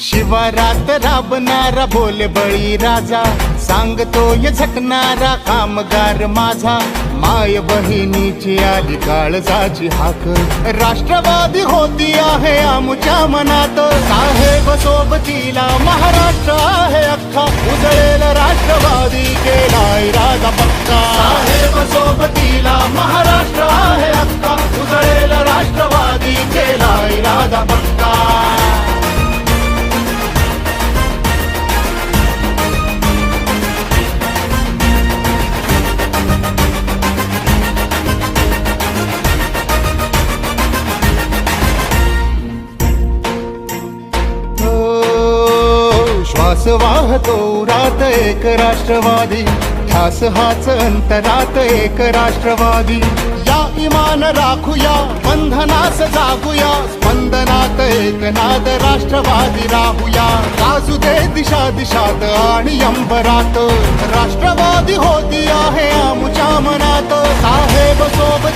शिवारात राबणारा बोल बळी राजा, सांगतोय झटणारा कामगार माझा. माय बहिणीची आली काळजाची हाक, राष्ट्रवादी होती आहे आमच्या मनात. साहेब सोबतीला महाराष्ट्र आहे अख्खा, उजळेल राष्ट्रवादी केलाय राजा पक्का. साहेब सोबतीला महाराष्ट्र आहे अख्खा, उजळेल राष्ट्रवादी केलाय राजा पक्का. श्वास वाहतो उरात एक राष्ट्रवादी, ध्यास हाच अंतरात एक राष्ट्रवादी. या इमान राखूया, बंधनास जागूया, स्पंदनात एक नाद राष्ट्रवादी राहूया. गाजू दे दिशा दिशात आणि अंबरात, राष्ट्रवादी होती आहे आमच्या मनात. साहेब सोबत